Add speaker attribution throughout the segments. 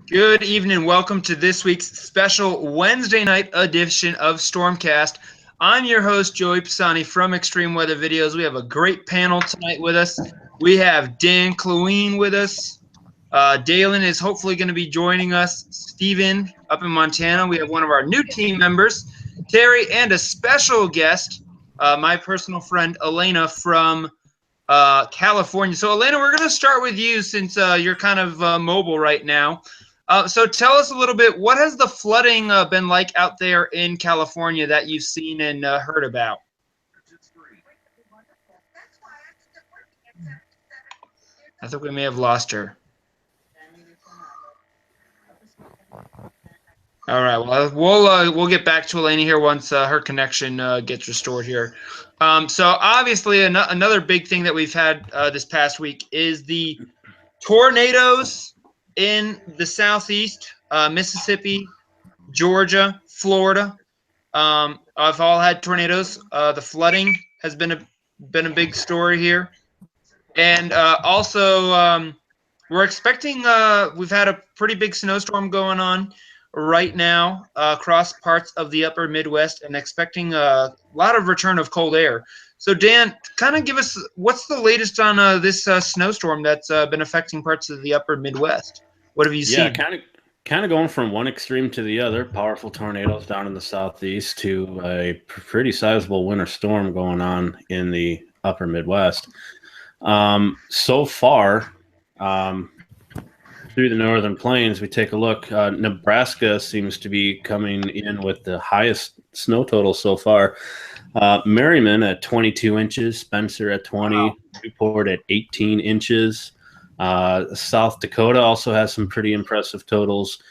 Speaker 1: Good evening. Welcome to this week's special Wednesday night edition of StormCast. I'm your host, Joey Pisani from Extreme Weather Videos. We have a great panel tonight with us. We have Dan Cluine with us. Dalen is hopefully going to be joining us. Steven up in Montana. We have one of our new team members, Terry, and a special guest, my personal friend, Elena from California. So, Elena, we're going to start with you since you're kind of mobile right now. So tell us a little bit, what has the flooding been like out there in California that you've seen and heard about? I think we may have lost her. All right, well, we'll get back to Elena here once her connection gets restored here. So obviously another big thing that we've had this past week is the tornadoes in the southeast, Mississippi, Georgia, Florida. I've all had tornadoes. The flooding has been a big story here, and also we're expecting. We've had a pretty big snowstorm going on right now across parts of the upper Midwest, and expecting a lot of return of cold air. So, Dan, kind of give us what's the latest on this snowstorm that's been affecting parts of the upper Midwest. What have you
Speaker 2: Yeah,
Speaker 1: seen?
Speaker 2: kind of going from one extreme to the other. Powerful tornadoes down in the southeast to a pretty sizable winter storm going on in the upper Midwest. So far, through the northern plains, we take a look. Nebraska seems to be coming in with the highest snow total so far. Merriman at 22 inches, Spencer at 20, wow. Newport at 18 inches. South Dakota also has some pretty impressive totals.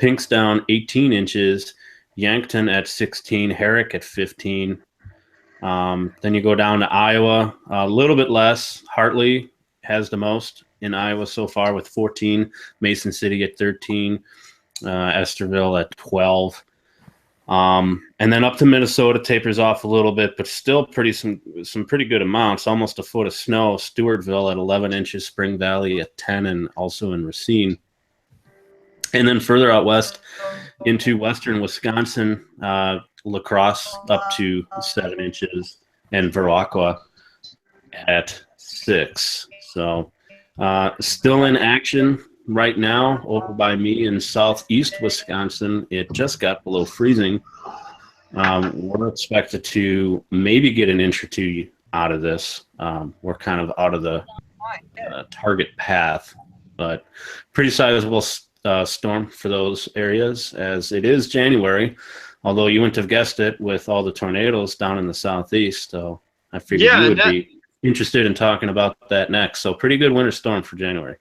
Speaker 2: Pinkstown 18 inches, Yankton at 16, Herrick at 15. Then you go down to Iowa, a little bit less. Hartley has the most in Iowa so far with 14, Mason City at 13, Esterville at 12. And then up to Minnesota tapers off a little bit, but still some pretty good amounts, almost a foot of snow. Stewartville at 11 inches, Spring Valley at 10, and also in Racine. And then further out west into western Wisconsin, La Crosse up to 7 inches, and Viroqua at 6. So still in action right now over by me in southeast Wisconsin. It just got below freezing. We're expected to maybe get an inch or two out of this. We're kind of out of the target path, but pretty sizable storm for those areas as it is January, although you wouldn't have guessed it with all the tornadoes down in the southeast. So I figured you would be interested in talking about that next. So pretty good winter storm for January.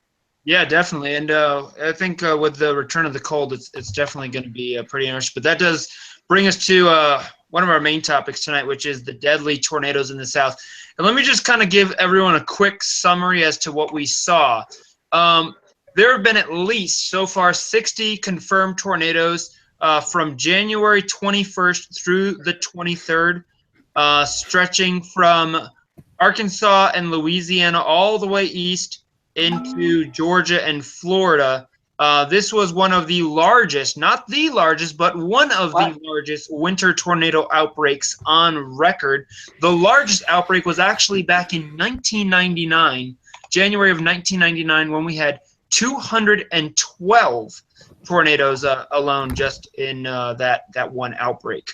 Speaker 1: Yeah, definitely, and I think with the return of the cold, it's definitely going to be pretty interesting. But that does bring us to one of our main topics tonight, which is the deadly tornadoes in the South. And let me just kind of give everyone a quick summary as to what we saw. There have been at least so far 60 confirmed tornadoes from January 21st through the 23rd, stretching from Arkansas and Louisiana all the way east into Georgia and Florida. This was one of the largest, not the largest, but one of the largest winter tornado outbreaks on record. The largest outbreak was actually back in 1999, January of 1999, when we had 212 tornadoes alone just in that one outbreak.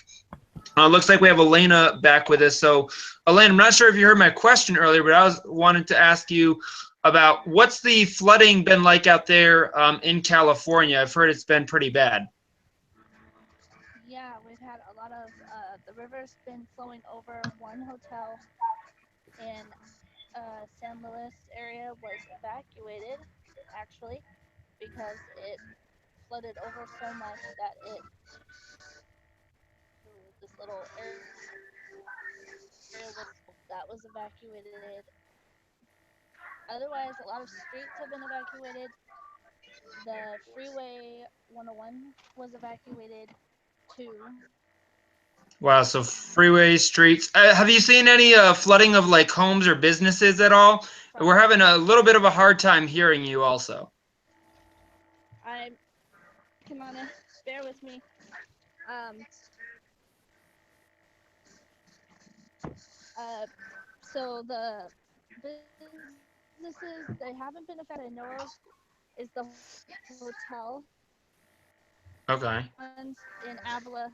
Speaker 1: Looks like we have Elena back with us. So, Elena, I'm not sure if you heard my question earlier, but I wanted to ask you about what's the flooding been like out there in California. I've heard it's been pretty bad.
Speaker 3: Yeah, we've had a lot of the river's been flowing over one hotel in San Luis area was evacuated actually because it flooded over so much that this little area was evacuated. Otherwise, a lot of streets have been evacuated. The Freeway 101 was evacuated too.
Speaker 1: Wow, so freeway streets. Have you seen any flooding of like homes or businesses at all? We're having a little bit of a hard time hearing you also.
Speaker 3: working on it. Bear with me. So the businesses that haven't been affected I know of is the hotel
Speaker 1: Okay.
Speaker 3: ones in Avila.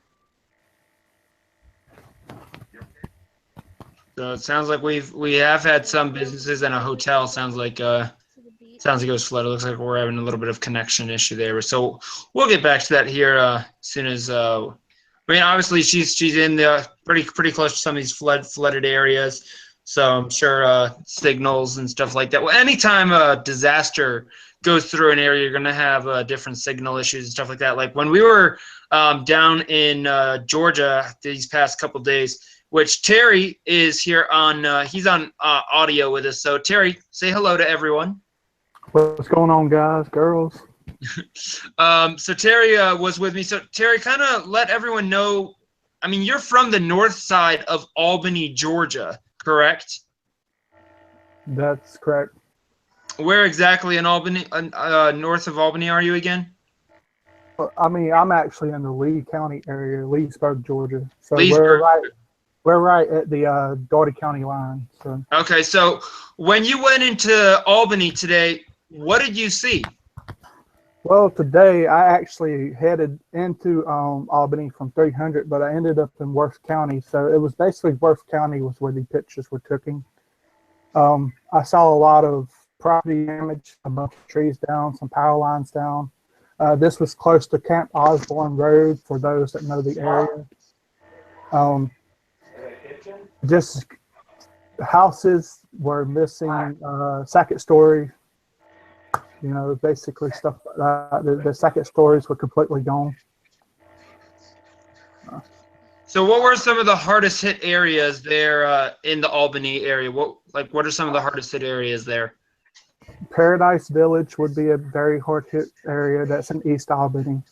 Speaker 1: So it sounds like we have had some businesses and a hotel. Sounds like
Speaker 3: To the beach.
Speaker 1: it was flooded. Looks like we're having a little bit of connection issue there. So we'll get back to that here as soon as. I mean, obviously she's in the pretty close to some of these flooded areas. So I'm sure signals and stuff like that. Well, anytime a disaster goes through an area, you're going to have different signal issues and stuff like that. Like when we were down in Georgia these past couple days, which Terry is here on. He's on audio with us. So Terry, say hello to everyone.
Speaker 4: What's going on, guys, girls?
Speaker 1: So Terry was with me. So Terry, kind of let everyone know. I mean, you're from the north side of Albany, Georgia, correct?
Speaker 4: That's correct.
Speaker 1: Where exactly in Albany, north of Albany, are you again?
Speaker 4: I mean, I'm actually in the Lee County area, Leesburg, Georgia. So
Speaker 1: Leesburg.
Speaker 4: we're right at the Dougherty County line. So
Speaker 1: Okay, so when you went into Albany today, what did you see?
Speaker 4: well, today I actually headed into Albany from 300, but I ended up in Worth County. So it was basically Worth County was where the pictures were taken. I saw a lot of property damage, a bunch of trees down, some power lines down. This was close to Camp Osborne Road for those that know the area. Just houses were missing, second story, you know, basically stuff like that. The second stories were completely gone.
Speaker 1: So what were some of the hardest hit areas there in the Albany area? What are some of the hardest hit areas there?
Speaker 4: Paradise Village would be a very hard hit area. That's in East Albany.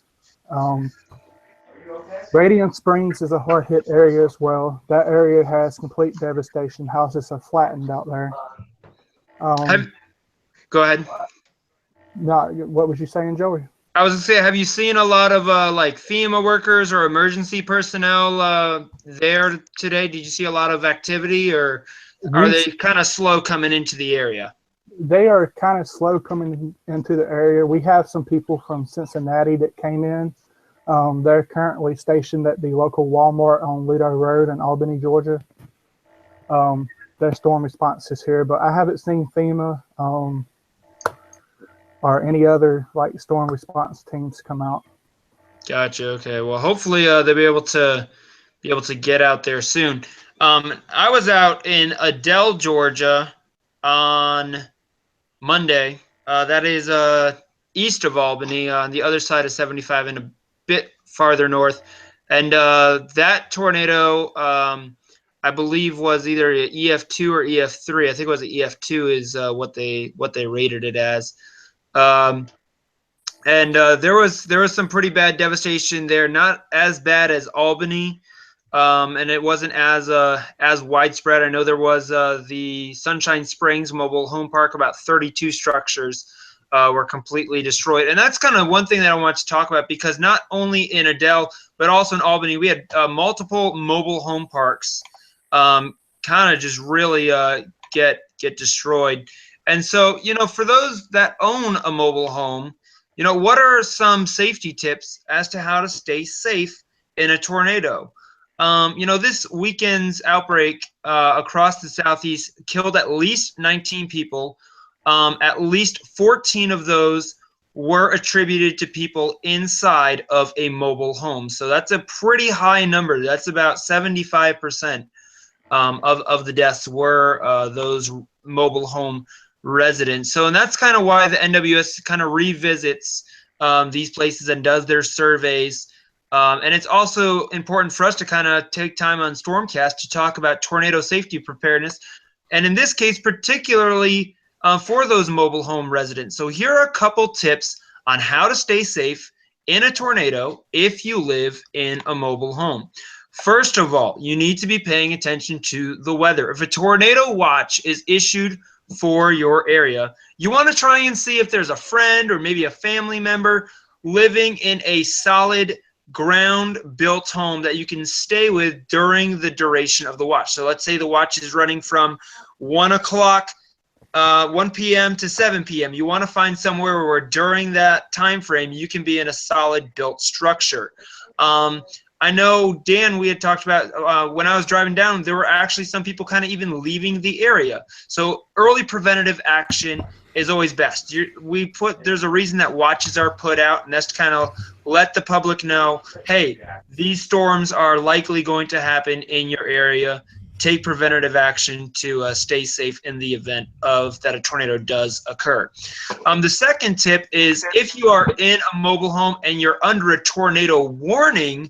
Speaker 4: Radiant Springs is a hard hit area as well. That area has complete devastation. Houses are flattened out there.
Speaker 1: Go ahead.
Speaker 4: What was you saying, Joey?
Speaker 1: I was gonna say, have you seen a lot of like FEMA workers or emergency personnel there today? Did you see a lot of activity, or are they kind of slow coming into the area?
Speaker 4: They are kind of slow coming into the area. We have some people from Cincinnati that came in. They're currently stationed at the local Walmart on Lido Road in Albany, Georgia. Their storm response is here, but I haven't seen FEMA or any other like storm response teams come out.
Speaker 1: Gotcha. Okay. Well, hopefully they'll be able to get out there soon. I was out in Adele, Georgia, on Monday. That is east of Albany, on the other side of 75 and a bit farther north. And that tornado, I believe, was either an EF2 or EF3. I think it was an EF2 is what they rated it as. And there was some pretty bad devastation there. Not as bad as Albany, and it wasn't as widespread. I know there was the Sunshine Springs Mobile Home Park. About 32 structures were completely destroyed, and that's kind of one thing that I want to talk about, because not only in Adele but also in Albany, we had multiple mobile home parks kind of just really get destroyed. And so, you know, for those that own a mobile home, you know, what are some safety tips as to how to stay safe in a tornado? You know, this weekend's outbreak across the Southeast killed at least 19 people. At least 14 of those were attributed to people inside of a mobile home. So that's a pretty high number. That's about 75% of the deaths were those mobile home residents. So, and that's kind of why the NWS kind of revisits these places and does their surveys. And it's also important for us to kind of take time on StormCast to talk about tornado safety preparedness. And in this case, particularly for those mobile home residents. So here are a couple tips on how to stay safe in a tornado if you live in a mobile home. First of all, you need to be paying attention to the weather. If a tornado watch is issued for your area, you want to try and see if there's a friend or maybe a family member living in a solid ground-built home that you can stay with during the duration of the watch. So let's say the watch is running from 1 p.m. to 7 p.m. You want to find somewhere where during that time frame you can be in a solid built structure. I know, Dan, we had talked about when I was driving down, there were actually some people kind of even leaving the area. So early preventative action is always best. There's a reason that watches are put out, and that's to kind of let the public know, hey, these storms are likely going to happen in your area. Take preventative action to stay safe in the event of that a tornado does occur. The second tip is if you are in a mobile home and you're under a tornado warning,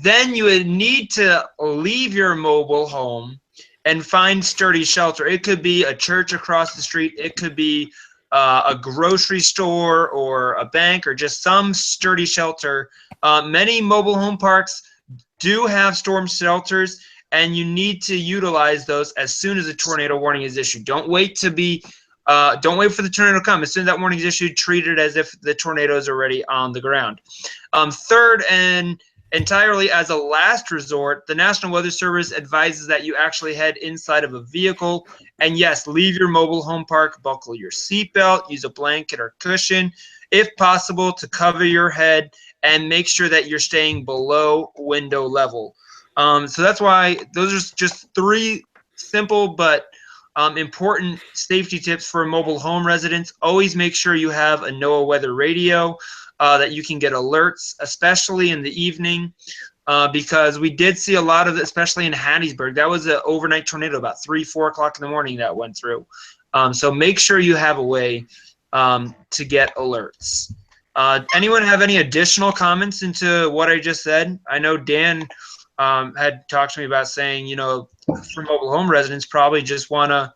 Speaker 1: then you would need to leave your mobile home and find sturdy shelter. It could be a church across the street. It could be a grocery store or a bank or just some sturdy shelter. Many mobile home parks do have storm shelters, and you need to utilize those as soon as a tornado warning is issued. Don't wait for the tornado to come. As soon as that warning is issued, treat it as if the tornado is already on the ground. Third, and entirely as a last resort, the National Weather Service advises that you actually head inside of a vehicle. And yes, leave your mobile home park, buckle your seatbelt, use a blanket or cushion, if possible, to cover your head, and make sure that you're staying below window level. So that's why those are just 3 simple but important safety tips for mobile home residents. Always make sure you have a NOAA weather radio that you can get alerts, especially in the evening, because we did see a lot of it, especially in Hattiesburg. That was an overnight tornado about 3-4 o'clock in the morning that went through. So make sure you have a way to get alerts. Anyone have any additional comments into what I just said? I know Dan had talked to me about saying, for mobile home residents, probably just want to,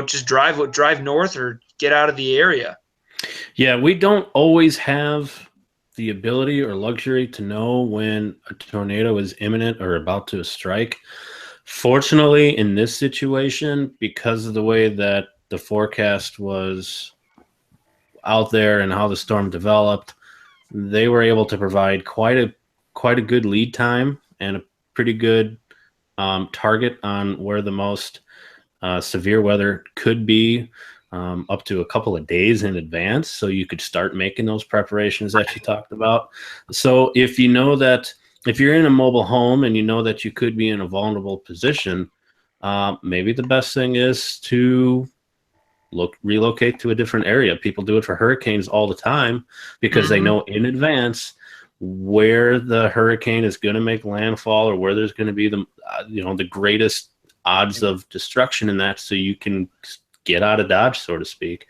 Speaker 1: just drive north or get out of the area.
Speaker 2: Yeah, we don't always have the ability or luxury to know when a tornado is imminent or about to strike. Fortunately, in this situation, because of the way that the forecast was out there and how the storm developed, they were able to provide quite a good lead time and a pretty good target on where the most severe weather could be, up to a couple of days in advance, so you could start making those preparations that you talked about. So if you know that if you're in a mobile home and you know that you could be in a vulnerable position, maybe the best thing is to relocate to a different area. People do it for hurricanes all the time because they know in advance where the hurricane is going to make landfall or where there's going to be the greatest odds of destruction in that, so you can get out of Dodge, so to speak.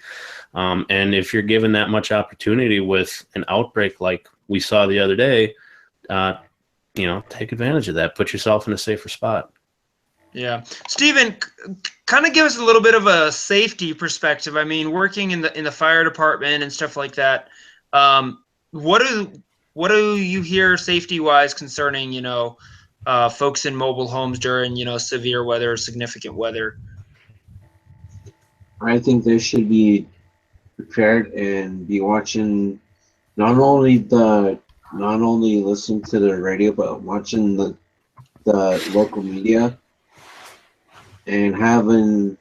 Speaker 2: And if you're given that much opportunity with an outbreak like we saw the other day, take advantage of that. Put yourself in a safer spot. Yeah.
Speaker 1: Stephen, kind of give us a little bit of a safety perspective. I mean, working in the fire department and stuff like that, what do you hear safety-wise concerning, folks in mobile homes during, severe weather or significant weather?
Speaker 5: I think they should be prepared and be watching, not only listening to the radio, but watching the local media, and having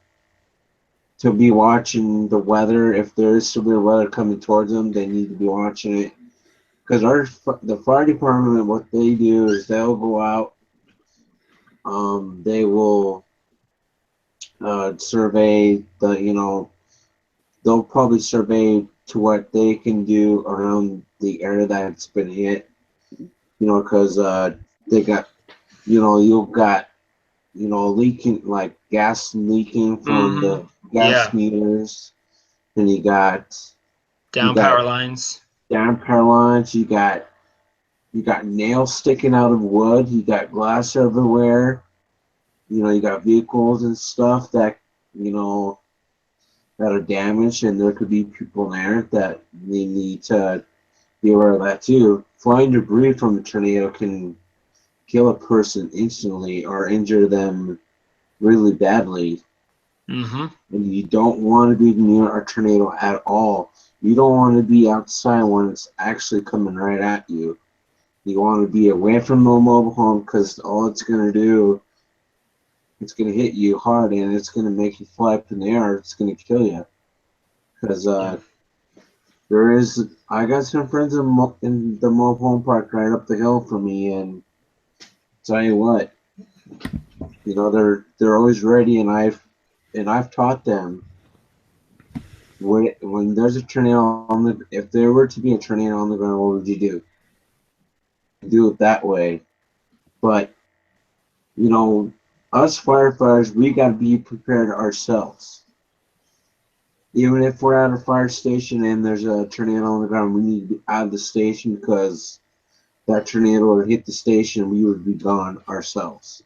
Speaker 5: to be watching the weather. If there is severe weather coming towards them, they need to be watching it, because the fire department, what they do is they'll go out, they will survey they'll probably survey to what they can do around the area that's been hit, because they got, you've got, leaking, like gas leaking from the gas meters, and you got
Speaker 1: power lines.
Speaker 5: Down power lines, you got nails sticking out of wood, you got glass everywhere. You got vehicles and stuff that are damaged, and there could be people there that they need to be aware of that too. Flying debris from a tornado can kill a person instantly or injure them really badly. And you don't want to be near a tornado at all. You don't want to be outside when it's actually coming right at you. You want to be away from the mobile home because all it's going to do, it's going to hit you hard and it's going to make you fly up in the air. It's going to kill you. Because I got some friends in the mobile home park right up the hill from me, and tell you what, they're always ready, and I've taught them when there's a tornado if there were to be a tornado on the ground, what would you do? Do it that way. But us firefighters, we got to be prepared ourselves. Even if we're at a fire station and there's a tornado on the ground, we need to be out of the station because that tornado would hit the station, we would be gone ourselves.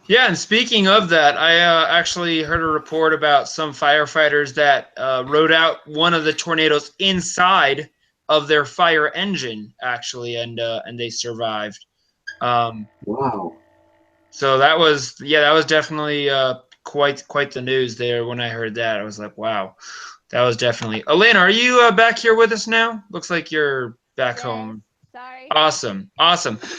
Speaker 1: Yeah, and speaking of that, I actually heard a report about some firefighters that rode out one of the tornadoes inside of their fire engine, actually, and they survived.
Speaker 5: Wow.
Speaker 1: So that was definitely quite the news there. When I heard that, I was like, wow, that was definitely. Elena, are you back here with us now? Looks like you're back home.
Speaker 3: Sorry.
Speaker 1: Awesome.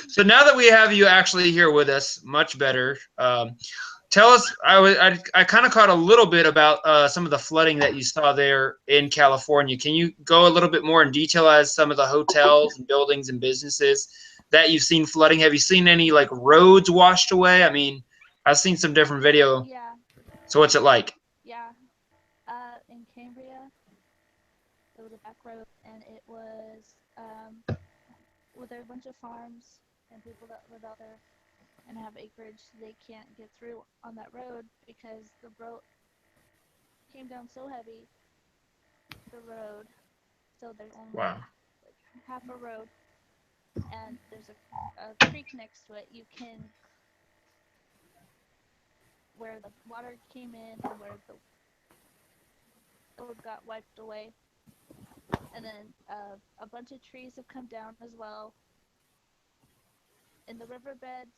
Speaker 1: So now that we have you actually here with us, much better. Tell us. I kind of caught a little bit about some of the flooding that you saw there in California. Can you go a little bit more in detail as some of the hotels and buildings and businesses that you've seen flooding? Have you seen any like roads washed away? I mean, I've seen some different video.
Speaker 3: Yeah.
Speaker 1: So what's it like?
Speaker 3: Yeah. In Cambria, there was a back road, and it was well, there are a bunch of farms and people that live out there and have acreage. They can't get through on that road because the road came down so heavy. The road, so there's only
Speaker 1: Wow.
Speaker 3: like half a road, and there's a creek next to it. You can where the water came in and where the road got wiped away. And then a bunch of trees have come down as well. In the riverbeds,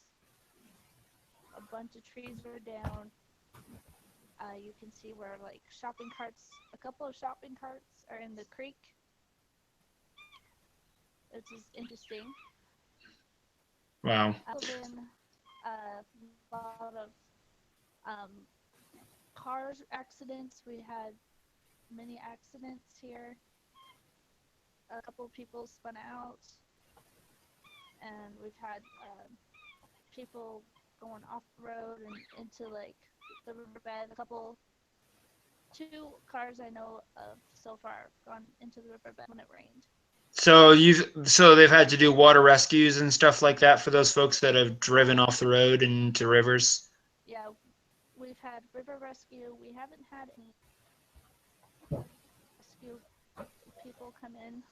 Speaker 3: a bunch of trees are down. You can see where like a couple of shopping carts are in the creek. Which is interesting.
Speaker 1: Wow.
Speaker 3: Also been a lot of car accidents. We had many accidents here. A couple of people spun out, and we've had people going off the road and into like the riverbed. 2 cars I know of so far gone into the riverbed when it rained.
Speaker 1: So they've had to do water rescues and stuff like that for those folks that have driven off the road into rivers.
Speaker 3: Yeah, we've had river rescue. We haven't had any rescue people come in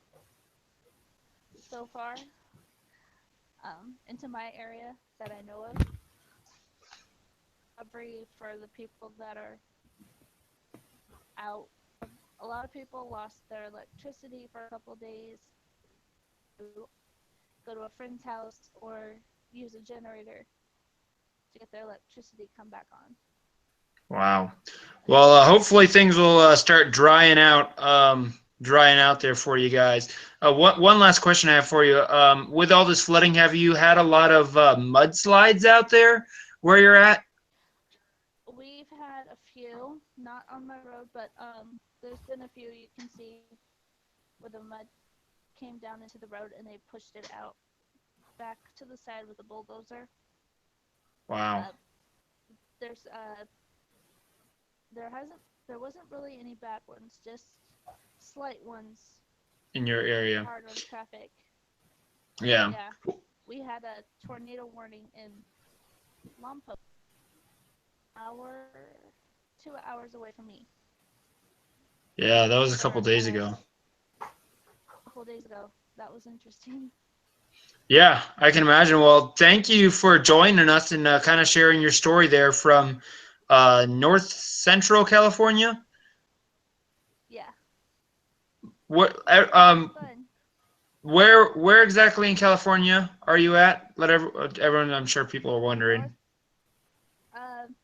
Speaker 3: so far into my area that I know of. Recovery for the people that are out. A lot of people lost their electricity for a couple days. Go to a friend's house or use a generator to get their electricity come back on.
Speaker 1: Wow. Well, hopefully things will start drying out there for you guys. One last question I have for you. With all this flooding, have you had a lot of mudslides out there where you're at?
Speaker 3: We've had a few, not on my road, but there's been a few you can see where the mud came down into the road and they pushed it out back to the side with a bulldozer.
Speaker 1: Wow.
Speaker 3: There wasn't really any bad ones, just slight ones
Speaker 1: In your area.
Speaker 3: hard on traffic.
Speaker 1: Yeah.
Speaker 3: Yeah. We had a tornado warning in Lompoc, 2 hours away from me.
Speaker 1: Yeah, that was a couple days ago.
Speaker 3: A couple days ago. That was interesting.
Speaker 1: Yeah, I can imagine. Well, thank you for joining us and kind of sharing your story there from North Central California.
Speaker 3: Yeah.
Speaker 1: What
Speaker 3: Fun.
Speaker 1: where exactly in California are you at? Let everyone, I'm sure people are wondering.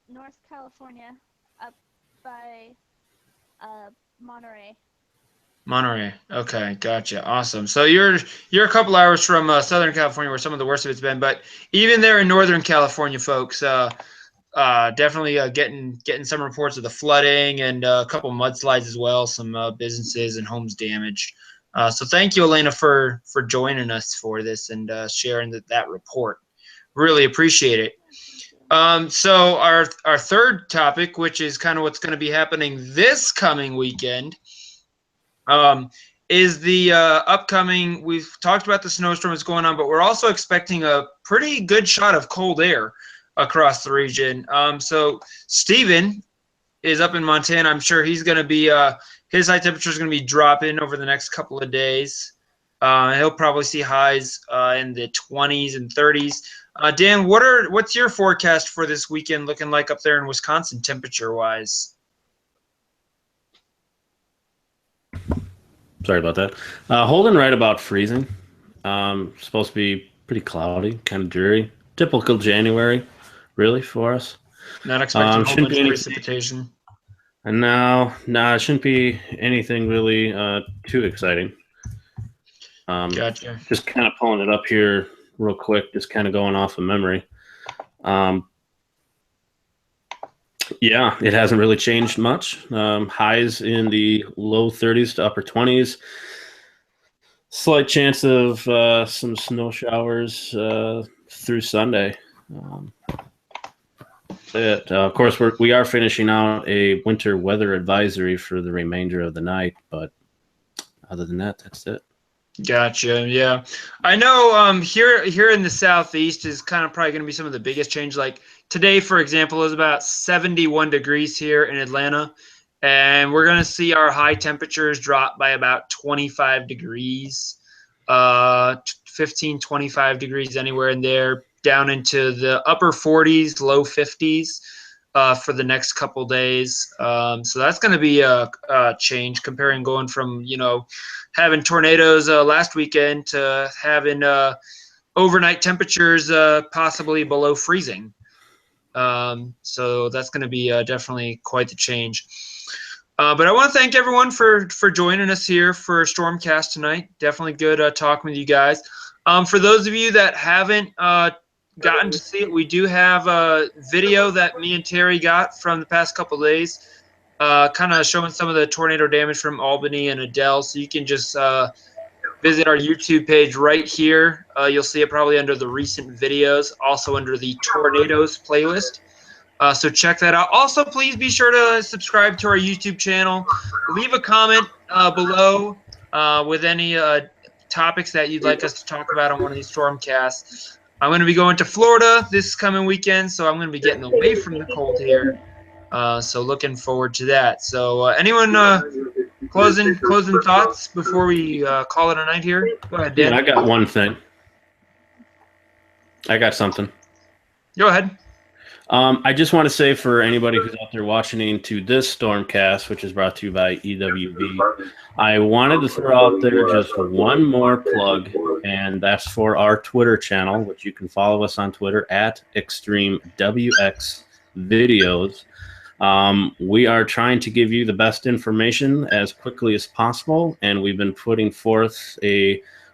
Speaker 3: North California, up by Monterey.
Speaker 1: Monterey. Okay, gotcha. Awesome. So you're a couple hours from Southern California, where some of the worst of it's been. But even there in Northern California, folks, definitely getting some reports of the flooding and a couple mudslides as well. Some businesses and homes damaged. So thank you, Elena, for joining us for this and sharing that report. Really appreciate it. So our third topic, which is kind of what's going to be happening this coming weekend, is the upcoming. We've talked about the snowstorm that's going on, but we're also expecting a pretty good shot of cold air across the region. So Steven is up in Montana. I'm sure he's going to be his high temperature is going to be dropping over the next couple of days. He'll probably see highs in the 20s and 30s. Dan, what's your forecast for this weekend looking like up there in Wisconsin, temperature-wise?
Speaker 2: Sorry about that. Holding right about freezing. Supposed to be pretty cloudy, kind of dreary. Typical January, really, for us.
Speaker 1: Not expecting a whole bunch of
Speaker 2: anything,
Speaker 1: precipitation.
Speaker 2: and no, it shouldn't be anything really too exciting.
Speaker 1: Gotcha.
Speaker 2: Just kind of pulling it up here real quick, just kind of going off of memory. Yeah, it hasn't really changed much. Highs in the low 30s to upper 20s. Slight chance of some snow showers through Sunday. Of course, we are finishing out a winter weather advisory for the remainder of the night, but other than that, that's it.
Speaker 1: Gotcha. Yeah, I know. Here in the Southeast is kind of probably going to be some of the biggest change. Like today, for example, is about 71 degrees here in Atlanta, and we're going to see our high temperatures drop by about 25 degrees, 15, 25 degrees anywhere in there, down into the upper 40s, low 50s for the next couple days. So that's going to be a change comparing going from, having tornadoes last weekend to having overnight temperatures possibly below freezing. So that's going to be definitely quite the change. But I want to thank everyone for joining us here for StormCast tonight. Definitely good talking with you guys. For those of you that haven't gotten to see it, we do have a video that me and Terry got from the past couple of days, kind of showing some of the tornado damage from Albany and Adele. So you can just visit our YouTube page right here. You'll see it probably under the recent videos, also under the tornadoes playlist. So check that out. Also, please be sure to subscribe to our YouTube channel. Leave a comment below with any topics that you'd like us to talk about on one of these Stormcasts. I'm going to be going to Florida this coming weekend, so I'm going to be getting away from the cold here. So looking forward to that. So anyone closing thoughts before we call it a night here? Go ahead, Dan.
Speaker 2: Yeah, I got one thing. I got something.
Speaker 1: Go ahead.
Speaker 2: I just want to say for anybody who's out there watching into this Stormcast, which is brought to you by EWV, I wanted to throw out there just one more plug, and that's for our Twitter channel, which you can follow us on Twitter at ExtremeWXVideos. We are trying to give you the best information as quickly as possible, and we've been putting forth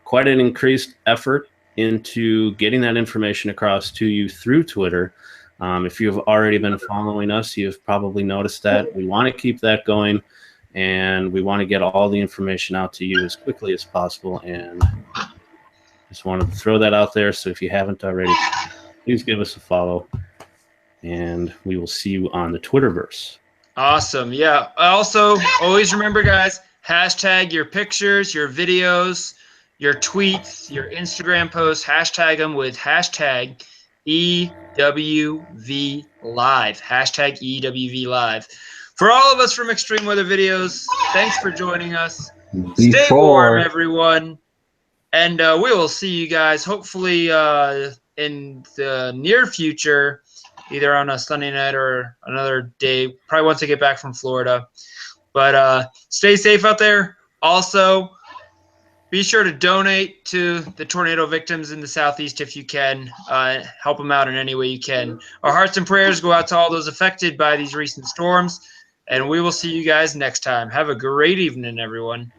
Speaker 2: quite an increased effort into getting that information across to you through Twitter. If you've already been following us, you've probably noticed that. We want to keep that going, and we want to get all the information out to you as quickly as possible, and just wanted to throw that out there. So if you haven't already, please give us a follow, and we will see you on the Twitterverse.
Speaker 1: Awesome. Yeah. Also, always remember, guys, hashtag your pictures, your videos, your tweets, your Instagram posts, hashtag them with hashtag EWV Live. Hashtag EWV Live. For all of us from Extreme Weather Videos, thanks for joining us. Stay warm, everyone. And we will see you guys hopefully in the near future, either on a Sunday night or another day, probably once I get back from Florida. But stay safe out there. Also, be sure to donate to the tornado victims in the Southeast if you can. Help them out in any way you can. Our hearts and prayers go out to all those affected by these recent storms, and we will see you guys next time. Have a great evening, everyone.